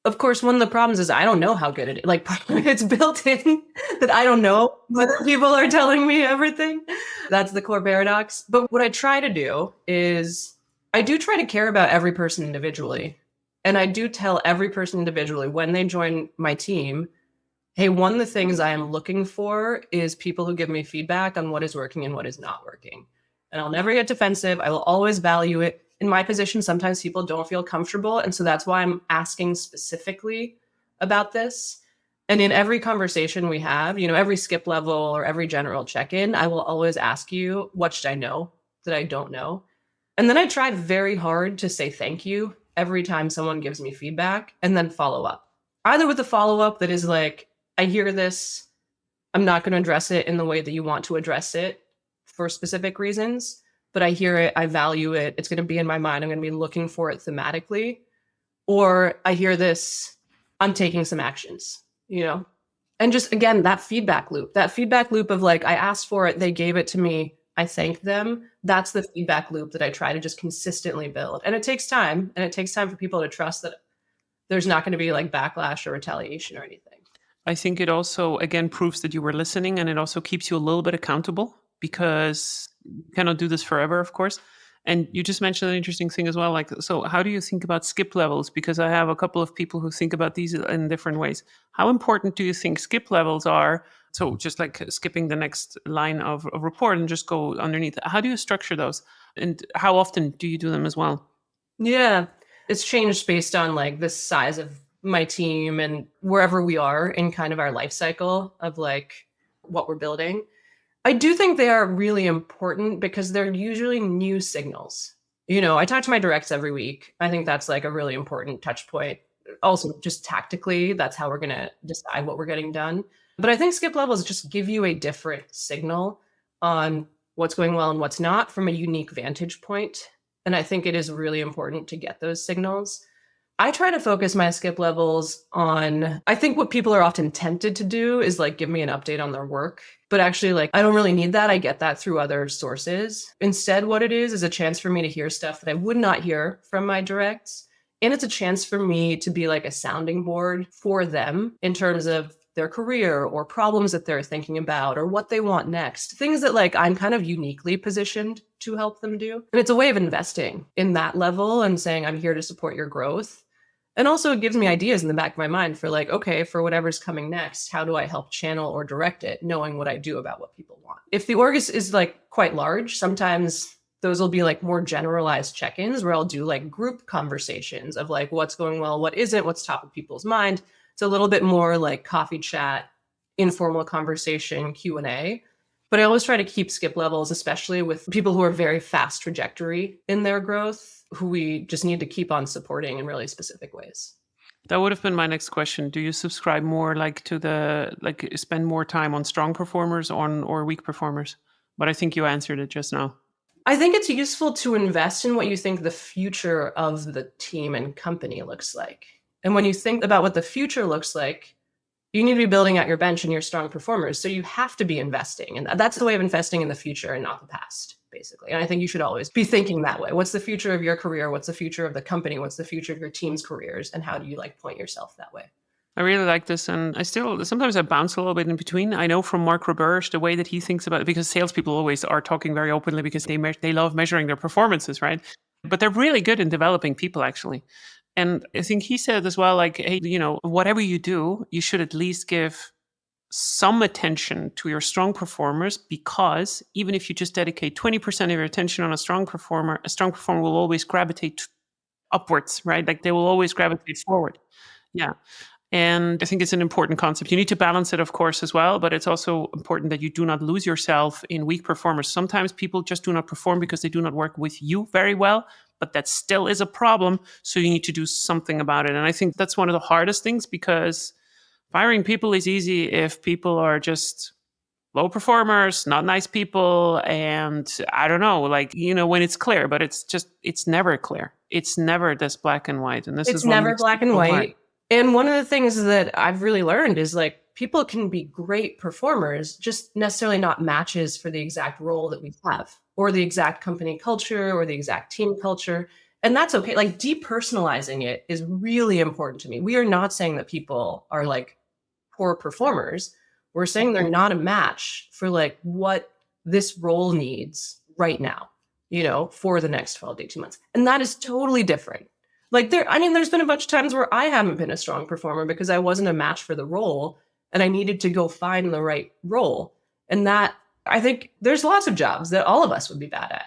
Of course, one of the problems is I don't know how good it is. Like, it's built in that I don't know whether people are telling me everything. That's the core paradox. But what I try to do is I do try to care about every person individually. And I do tell every person individually when they join my team, hey, one of the things I am looking for is people who give me feedback on what is working and what is not working. And I'll never get defensive. I will always value it. In my position, sometimes people don't feel comfortable. And so that's why I'm asking specifically about this. And in every conversation we have, every skip level or every general check-in, I will always ask you, what should I know that I don't know? And then I try very hard to say thank you every time someone gives me feedback and then follow up. Either with a follow-up that is like, I hear this, I'm not going to address it in the way that you want to address it for specific reasons, but I hear it, I value it, it's going to be in my mind, I'm going to be looking for it thematically. Or I hear this, I'm taking some actions, And just, again, that feedback loop of like, I asked for it, they gave it to me, I thanked them. That's the feedback loop that I try to just consistently build. And it takes time. And it takes time for people to trust that there's not going to be like backlash or retaliation or anything. I think it also, again, proves that you were listening, and it also keeps you a little bit accountable, because you cannot do this forever, of course. And you just mentioned an interesting thing as well. Like, so how do you think about skip levels? Because I have a couple of people who think about these in different ways. How important do you think skip levels are? So just like skipping the next line of a report and just go underneath. How do you structure those? And how often do you do them as well? Yeah, it's changed based on like the size of my team and wherever we are in kind of our life cycle of like what we're building. I do think they are really important because they're usually new signals. I talk to my directs every week. I think that's like a really important touch point. Also, just tactically, that's how we're going to decide what we're getting done. But I think skip levels just give you a different signal on what's going well and what's not from a unique vantage point. And I think it is really important to get those signals. I try to focus my skip levels on, I think what people are often tempted to do is like give me an update on their work. But actually, like, I don't really need that. I get that through other sources. Instead, what it is a chance for me to hear stuff that I would not hear from my directs. And it's a chance for me to be like a sounding board for them in terms of their career or problems that they're thinking about or what they want next. Things that like I'm kind of uniquely positioned to help them do. And it's a way of investing in that level and saying, I'm here to support your growth. And also it gives me ideas in the back of my mind for like, okay, for whatever's coming next, how do I help channel or direct it, knowing what I do about what people want? If the org is like quite large, sometimes those will be like more generalized check-ins where I'll do like group conversations of like what's going well, what isn't, what's top of people's mind. It's a little bit more like coffee chat, informal conversation, Q&A. But I always try to keep skip levels, especially with people who are very fast trajectory in their growth, who we just need to keep on supporting in really specific ways. That would have been my next question. Do you subscribe more like to the, like spend more time on strong performers or weak performers? But I think you answered it just now. I think it's useful to invest in what you think the future of the team and company looks like. And when you think about what the future looks like, you need to be building out your bench and your strong performers. So you have to be investing. And that's the way of investing in the future and not the past, basically. And I think you should always be thinking that way. What's the future of your career? What's the future of the company? What's the future of your team's careers? And how do you like point yourself that way? I really like this, and I still sometimes I bounce a little bit in between. I know from Mark Roberge the way that he thinks about it, because salespeople always are talking very openly because they love measuring their performances, right? But they're really good in developing people, actually. And I think he said as well, like, hey, whatever you do, you should at least give some attention to your strong performers, because even if you just dedicate 20% of your attention on a strong performer will always gravitate upwards, right? Like they will always gravitate forward. Yeah. And I think it's an important concept. You need to balance it, of course, as well, but it's also important that you do not lose yourself in weak performers. Sometimes people just do not perform because they do not work with you very well, but that still is a problem. So you need to do something about it. And I think that's one of the hardest things, because firing people is easy if people are just low performers, not nice people. And I don't know, like, when it's clear, but it's never clear. It's never this black and white. And this It's is what never makes it black and so hard. white. And one of the things that I've really learned is like people can be great performers, just necessarily not matches for the exact role that we have, or the exact company culture, or the exact team culture. And that's okay. Like depersonalizing it is really important to me. We are not saying that people are like poor performers. We're saying they're not a match for like what this role needs right now, for the next 12 to 18 months. And that is totally different. Like there's been a bunch of times where I haven't been a strong performer because I wasn't a match for the role and I needed to go find the right role. And that, I think there's lots of jobs that all of us would be bad at,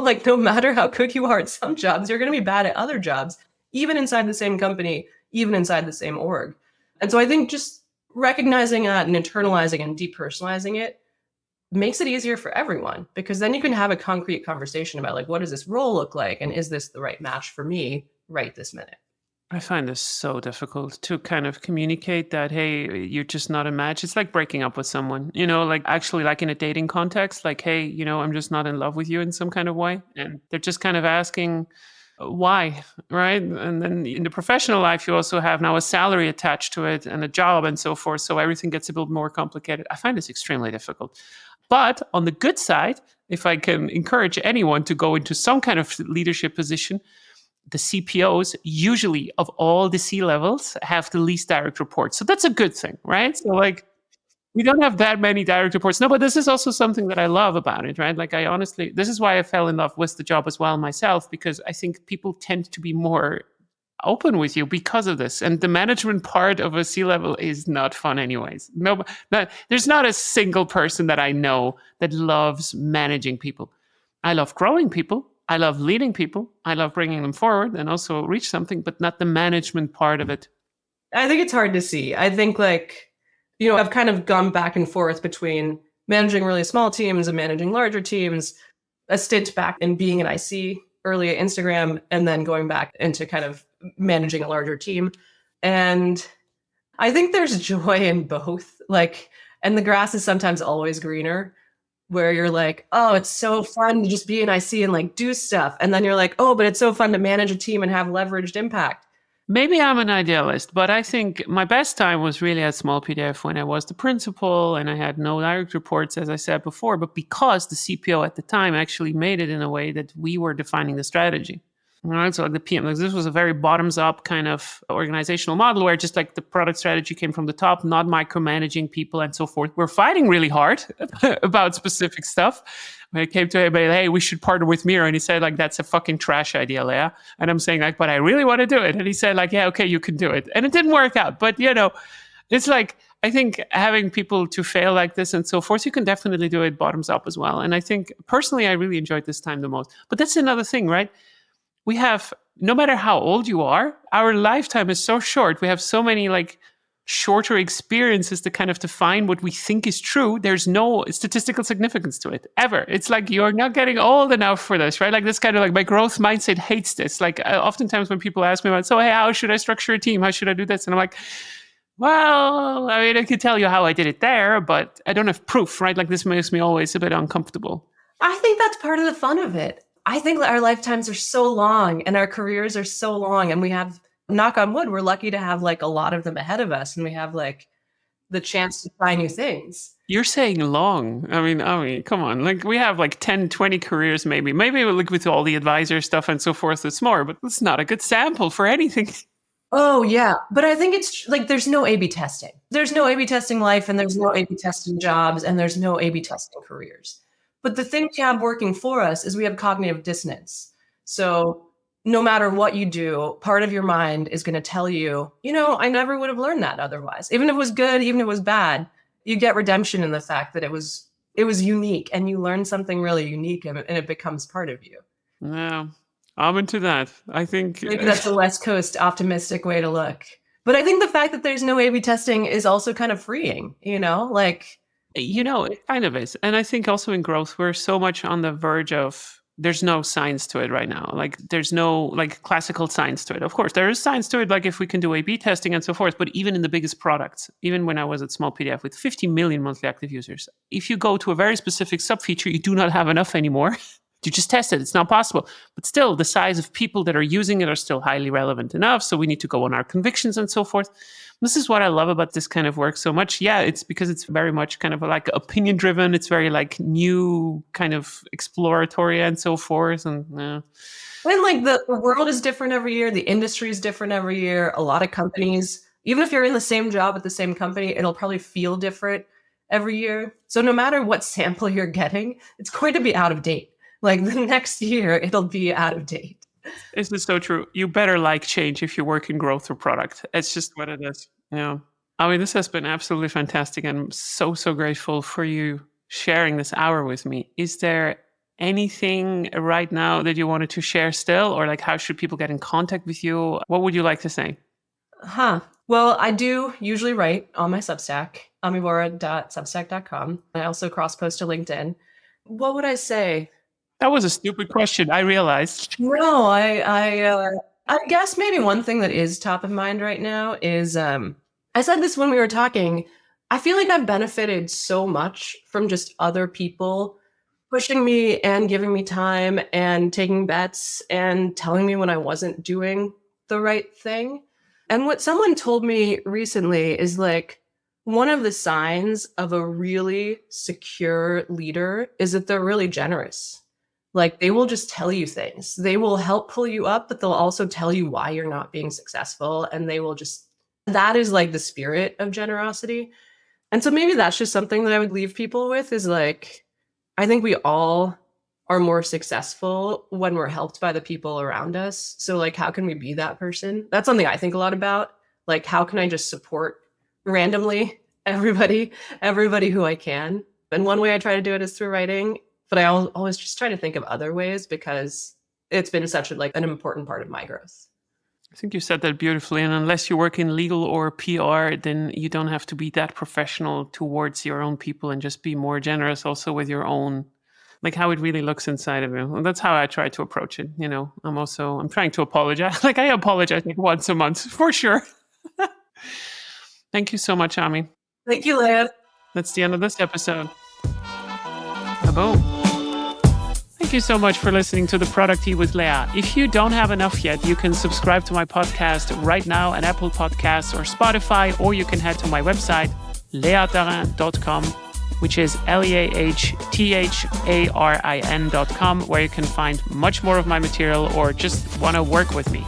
like no matter how good you are at some jobs, you're going to be bad at other jobs, even inside the same company, even inside the same org. And so I think just recognizing that and internalizing and depersonalizing it makes it easier for everyone, because then you can have a concrete conversation about like, what does this role look like? And is this the right match for me right this minute? I find this so difficult to kind of communicate that, hey, you're just not a match. It's like breaking up with someone, like actually like in a dating context, like, hey, I'm just not in love with you in some kind of way. And they're just kind of asking why, right? And then in the professional life, you also have now a salary attached to it and a job and so forth. So everything gets a bit more complicated. I find this extremely difficult. But on the good side, if I can encourage anyone to go into some kind of leadership position, the CPOs usually of all the C levels have the least direct reports. So that's a good thing, right? So like we don't have that many direct reports. No, but this is also something that I love about it, right? Like I honestly, this is why I fell in love with the job as well myself, because I think people tend to be more open with you because of this. And the management part of a C level is not fun anyways. There's not a single person that I know that loves managing people. I love growing people. I love leading people. I love bringing them forward and also reach something, but not the management part of it. I think it's hard to see. I think like, I've kind of gone back and forth between managing really small teams and managing larger teams, a stint back in being an IC early at Instagram, and then going back into kind of managing a larger team. And I think there's joy in both. Like, and the grass is sometimes always greener, where you're like, oh, it's so fun to just be an IC and like do stuff. And then you're like, oh, but it's so fun to manage a team and have leveraged impact. Maybe I'm an idealist, but I think my best time was really at Small PDF when I was the principal and I had no direct reports, as I said before, but because the CPO at the time actually made it in a way that we were defining the strategy. Right, so like the PM, like this was a very bottoms-up kind of organizational model where just like the product strategy came from the top, not micromanaging people and so forth. We're fighting really hard about specific stuff. When it came to him, hey, we should partner with Mira, and he said like that's a fucking trash idea, Leah. And I'm saying like, but I really want to do it. And he said like, yeah, okay, you can do it. And it didn't work out, but it's like I think having people to fail like this and so forth, you can definitely do it bottoms up as well. And I think personally, I really enjoyed this time the most. But that's another thing, right? We have, no matter how old you are, our lifetime is so short. We have so many like shorter experiences to kind of define what we think is true. There's no statistical significance to it ever. It's like you're not getting old enough for this, right? Like this kind of like my growth mindset hates this. Like oftentimes when people ask me about, so hey, how should I structure a team? How should I do this? And I'm like, well, I mean, I could tell you how I did it there, but I don't have proof, right? Like this makes me always a bit uncomfortable. I think that's part of the fun of it. I think that our lifetimes are so long and our careers are so long, and we have, knock on wood, we're lucky to have like a lot of them ahead of us, and we have like the chance to try new things. You're saying long. I mean, come on. Like we have like 10, 20 careers maybe. Maybe like with all the advisor stuff and so forth, it's more, but it's not a good sample for anything. Oh yeah, but I think it's like there's no A/B testing. There's no A/B testing life, and there's no A/B testing jobs, and there's no A/B testing careers. But the thing we have working for us is we have cognitive dissonance. So no matter what you do, part of your mind is going to tell you, I never would have learned that otherwise. Even if it was good, even if it was bad, you get redemption in the fact that it was unique, and you learn something really unique, and it becomes part of you. Yeah, I'm into that. I think Maybe that's a West Coast optimistic way to look. But I think the fact that there's no A/B testing is also kind of freeing, like. It kind of is. And I think also in growth, we're so much on the verge of there's no science to it right now. Like there's no like classical science to it. Of course, there is science to it, like if we can do A/B testing and so forth. But even in the biggest products, even when I was at Small PDF with 50 million monthly active users, if you go to a very specific sub-feature, you do not have enough anymore. You just test it. It's not possible. But still, the size of people that are using it are still highly relevant enough. So we need to go on our convictions and so forth. This is what I love about this kind of work so much. Yeah, it's because it's very much kind of like opinion driven. It's very like new kind of exploratory and so forth. And And like the world is different every year. The industry is different every year. A lot of companies, even if you're in the same job at the same company, it'll probably feel different every year. So no matter what sample you're getting, it's going to be out of date. Like the next year, it'll be out of date. this is so true. You better like change if you work in growth or product. It's just what it is. Yeah. I mean, this has been absolutely fantastic. I'm so, so grateful for you sharing this hour with me. Is there anything right now that you wanted to share still? Or like, how should people get in contact with you? What would you like to say? Well, I do usually write on my Substack, amivora.substack.com. I also cross-post to LinkedIn. What would I say? That was a stupid question, I realized. No, I guess maybe one thing that is top of mind right now is I said this when we were talking. I feel like I've benefited so much from just other people pushing me and giving me time and taking bets and telling me when I wasn't doing the right thing. And what someone told me recently is like one of the signs of a really secure leader is that they're really generous. Like they will just tell you things. They will help pull you up, but they'll also tell you why you're not being successful. And they will just, that is like the spirit of generosity. And so maybe that's just something that I would leave people with is like, I think we all are more successful when we're helped by the people around us. So like, how can we be that person? That's something I think a lot about. Like, how can I just support randomly everybody who I can? And one way I try to do it is through writing. But I always just try to think of other ways because it's been such an important part of my growth. I think you said that beautifully. And unless you work in legal or PR, then you don't have to be that professional towards your own people and just be more generous also with your own, like how it really looks inside of you. And that's how I try to approach it. You know, I'm trying to apologize. Like I apologize like once a month for sure. Thank you so much, Ami. Thank you, Leah. That's the end of this episode. Boom. Thank you so much for listening to The Product Tea with Leah. If you don't have enough yet, you can subscribe to my podcast right now on Apple Podcasts or Spotify, or you can head to my website, leahtarin.com, which is leahtarin.com, where you can find much more of my material or just want to work with me.